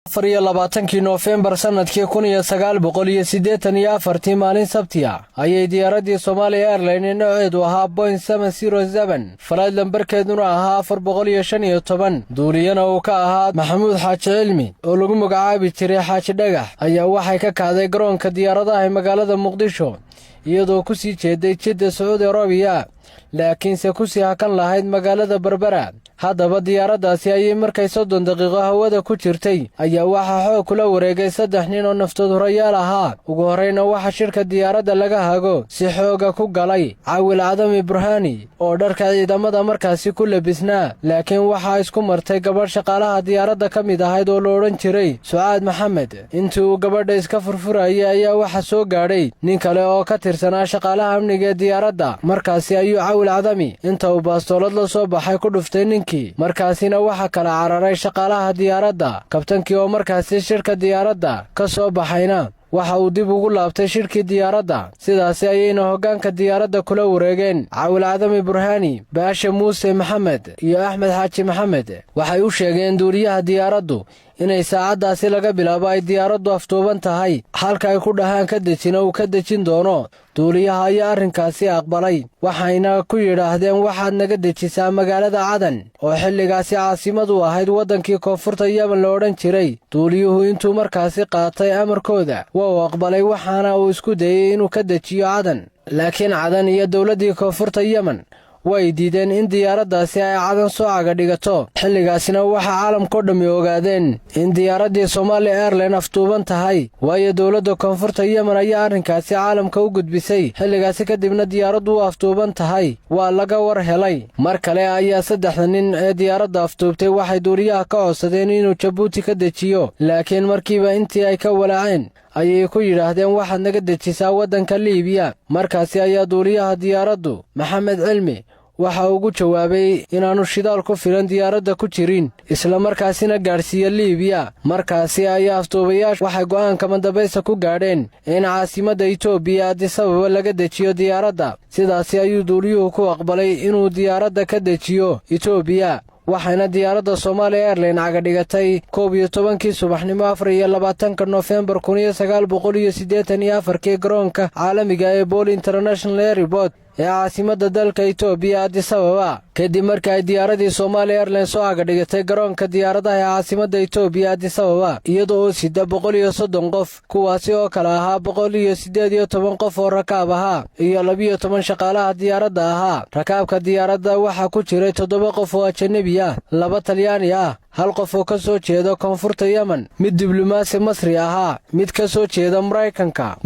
24 Noofembar sanadkii 1984 maalin Sabtiya ayay diyaaradii Somali Airlines nooceedu ahaa Boeing 707 flight lambarkeeduna ahaa 415 duuliyana uu ka ahaa Maxamuud Xaaji Cilmi oo lagu magacaabi jiray Xaaji Dhagax ayaa waxay ka kacday garoonka diyaaradaha ee magaalada Muqdisho iyadoo ku sii jeeday Jidda Saudi Arabia laakiin se ku sii hakan lahayd magaalada Berbera haddaba diyaaradaasi ayay markay 30 daqiiqo hawada ku jirtay ayaa waxa xoog kula wareegay 3 nin oo naftoodu rayaal ahaa ugu horeyna waxa shirka diyaaradda laga hago si xooga ku galay Caawil Cadami Burhani oo dharka ciidamada markaasi ku labisnaa laakiin waxa isku martay gabadh shaqaalaha diyaaradda ka mid ahayd oo la oran jiray Sucaad Maxamed intii uu gabadha iska furfurayay ayaa waxa soo gaadhay nin kale oo ka tirsanaa shaqaalaha amniga diyaaradda markaasi ayuu Caawil Cadami inta uu baastoolad la soo baxay ku dhuftay markaasina waxa kala cararay shaqaalaha diyaaradda kabtankii oo markaasi shirka diyaaradda ka soo baxayna waxa uu dib ugu laabtay shirkii diyaaradda sidaas ayayna hoggaanka diyaaradda kula wareegeen Caawil Cadami Burhani Baasha Muuse Maxamed iyo Axmed Xaaji Maxamed waxay u sheegeen duuliyaha diyaaraddu inay saacadaasi laga bilaabo ay diyaaraddu afduuban tahay halka ay ku dhahaan ka dejina uu ka dejin doono duuliyaha ayaa arrinkaasi aqbalay waxayna ku yidhaahdeen waxaad naga dejisaa magaalada Cadan oo xilligaasi caasimadu ahayd waddankii koonfurta Yemen la odhan jiray duuliyuhu intuu markaasi qaatay amarkooda waa aqbalay waxaana uu isku dayay inuu ka dejiyo Cadan laakiin Cadan iyo dawladdii koonfurta Yemen way diideen in diyaaraddaasi ay Cadan soo caga dhigato xilligaasina waxa caalamku dhami ogaadeen in diyaaradii Somali Airlines afduuban tahay waayo dawladda koonfurta Yemen ayaa arrinkaasi caalamka u gudbisay xilligaasi kadibna diyaaraddu afduuban tahay waa laga war helay mar kale ayaa 3 nin ee diyaaradda afduubtay waxay duuliyaha ka codsadeen inuu Djibouti ka dejiyo laakiin markiiba intii ay ka walaaceen ayay ku yidhaahdeen waxaad naga dejisaa waddanka Liibiya markaasi ayaa duuliyaha diyaaraddu Maxamed Cilmi waxa ugu jawaabay inaanu shidaal ku filan diyaaradda ku jirin isla markaasina gaarsiiyo Liibiya markaasi ayaa afduubayaashu waxay go'aanka mandabeysa ku gaadheen in caasimadda Itoobiya Addis Ababa laga dejiyo diyaaradda sidaas ayuu duuliyuhu ku aqbalay inuu diyaaradda ka dejiyo Itoobiya waxayna diyaaradda Somali Airlines caga dhigatay 12 subaxnimo 24 Noofembar 1984 garoonka caalamiga ee Bole International Airport ee caasimadda dalka Itoobiya Addis Ababa kadib markii ay diyaaradii Somali Airlines soo caga dhigatay garoonka diyaaradaha ee caasimadda Itoobiya Addis Ababa iyadoo sida 130 qof kuwaasi oo kala ahaa 118 qof oo rakaab ahaa iyo 12 shaqaalaha diyaaradda ahaa rakaabka diyaaradda waxa ku jiray 7 qof oo ajnabi ah 2 Talyaani ah hal qof oo ka soo jeeda koonfurta Yemen mid diblomaasi Masri ahaa mid ka soo jeeda Mareykanka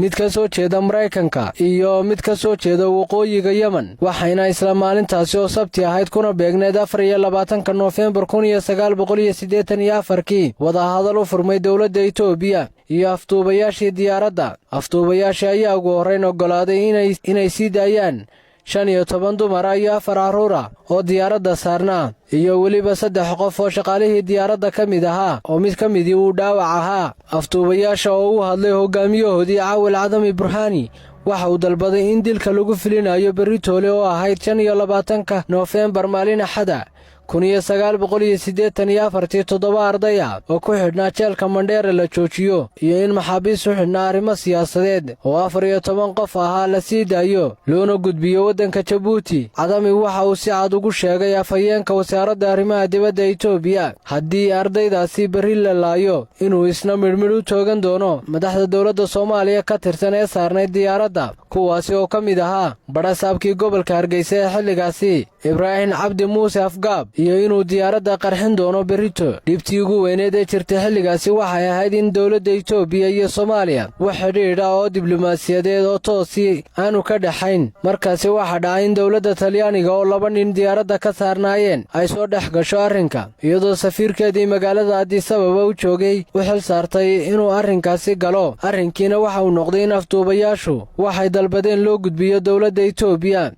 iyo mid ka soo jeeda waqooyiga Yemen waxayna isla maalintaasi oo Sabti ahayd kuna beegneed 24 Noofembar 1984 wada hadal u furmay dawladda Itoobiya iyo afduubayaashii diyaaradda afduubayaasha ayaa ugu horeyn ogolaaday inay sii daayaan 15 dumar iyo 4 carruur oo diyaaradda saarnaa iyo waliba 3 qof oo shaqaalihii diyaaradda ka mid ahaa oo mid ka midii uu dhaawac ahaa afduubayaasha oo u hadlay hogaamiyahoodii Caawil Cadami Burhani waxa uu dalbaday in dilka lagu filinayo Beritoole oo ahayd 25 Noofembar maalin Axada 1984 ardaya oo ku xidhnaa jeelka Mandheera la joojiyo iyo in maxaabiis u xidhnaa arrimo siyaasadeed oo 14 qof ahaa la sii daayo loona gudbiyo waddanka Djibouti Cadami waxa uu si cad ugu sheegay afhayeenka wasaaradda arrimaha dibadda Itoobiya haddii ardaydaasi berri la laayo inuu isna midhmidh u toogan doono madaxda dawladda Soomaaliya ka tirsan ee saarnay diyaaradda kuwaasi oo ka mid ahaa barasaabkii gobolka Hargeysa ee xilligaasi Ibrahim Cabdi Muuse Afgaab iyo inuu diyaaradda qarxin doono berrito dhibtii ugu weyneed ee jirtay xilligaasi waxay ahayd in dawladda Itoobiya iyo Soomaaliya wax xidhiidh ah oo diblomaasiyadeed oo toosi aanu ka dhaxayn markaasi waxa dhacay in dawladda Talyaaniga oo 2 nin diyaaradda ka saarnaayeen ay soo dhex gasho arrinka iyadoo safiirkeedii magaalada Addis Ababa u joogay u xil saartay inuu arrinkaasi galo arrinkiina waxa uu noqday in afduubayaashu waxay dalbadeen loo gudbiyo dawladda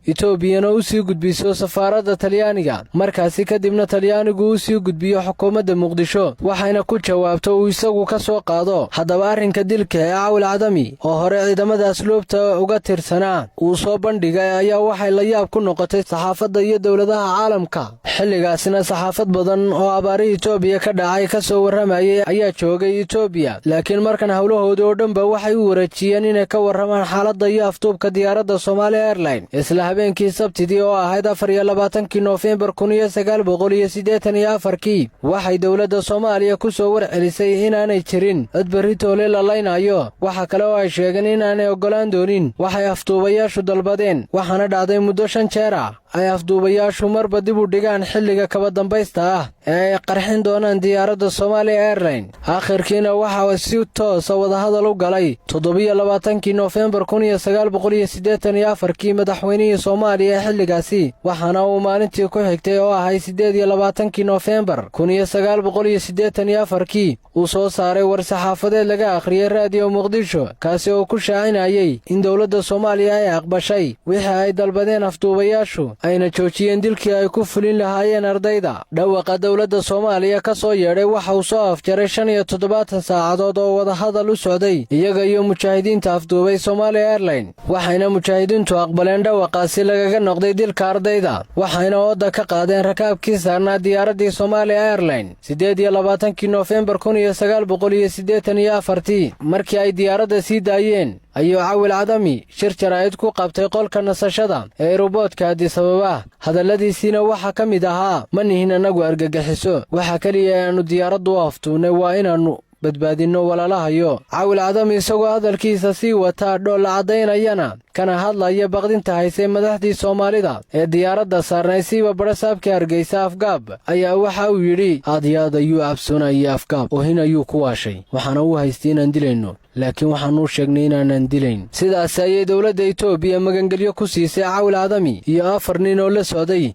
Itoobiyana u sii gudbiso safaaradda Talyaaniga markaasi kadibna talyaanigu uu sii gudbiyo xukuumadda muqdisho waxayna ku jawaabto uu isagu ka soo qaado. haddaba arrinka dilka ee Cawil Cadami oo hore ciidamada asluubta uga tirsanaa uu soo bandhigay ayaa waxay la yaab ku noqotay saxaafadda iyo dowladaha caalamka. xilligaasina saxaafad badan oo abaari Itoobiya ka dhacay ka soo warramayay ayaa joogay Itoobiya, laakiin markan hawlahooda oo dhanba waxay u wareejiyeen inay ka warramaan xaaladda iyo afduubka diyaaradda Somali Airlines. isla habeenkii Sabtidii oo ahayd 24 Noofembar 1984 waxay dowladda Soomaaliya ku soo warcelisay inaanay jirin cid beritoole la laynayo. waxa kale oo ay sheegeen inaanay ogolaan doonin waxay afduubayaashu dalbadeen, waxaana dhacday muddo 5 jeer ah ay afduubayaashu marba dib u dhigaan xilliga kaba dambaysta ah ee ay qarxin doonaan diyaaradda Somali Airlines. aakhirkiina waxa si toos ah wadahadal u galay 27 Noofembar 1984 madaxweynihii Soomaaliya xilligaasi, waxaana uu maalintii ku xigtay oo ahay 28 Noofembar 1984 uu soo saaray war saxaafadeed laga akhriyay raadiyo Muqdisho kaasi oo ku shaacinayay in dowladda Soomaaliya ay aqbashay wixii ay dalbadeen afduubayaashu ayna joojiyeen dilkii ay ku fulin lahaayeen ardayda. dhawaqa dowladda Soomaaliya ka soo yeedhay waxa uu soo afjaray 75 saacadood oo wadahadal u socday iyaga iyo mujaahidiinta afduubay Somali Airlines, waxayna mujaahidiintu aqbaleen dhawaqaasi lagaga noqday dilka ardayda, waxayna ooda ka qaadeen rakaabkii saarnaa diyaaraddii Somali Airlines. 28 Noofembar 1984 markii ay diyaaradda sii daayeen ayuu Cawil Cadami shir jaraa'id ku qabtay qolka nasashada ee robotka Addis Ababa. hadalladiisina waxa ka mid ahaa: ma nihin anagu argagixiso, waxa kaliya aanu diyaaraddu u aftuunay waa inaanu badbaadinno walaalahayo. Cawil Cadami isagoo hadalkiisa sii wata dhoolla cadaynayana kana hadlaya baqdinta haysay madaxdii Soomaalida ee diyaaradda saarnay siiba barasaabka Hargeysa Afgaab ayaa waxa uu yidhi: aad ayuu cabsoonayay Afgaab oo hin ayuu ku waashay, waxaana uu haystay inaan dilayno, laakiin waxaanu sheegnay inaanan dilayn. sidaas ayay dowladda Itoobiya magangelyo ku siisay Cawil Cadami iyo 4 nin oo la socday.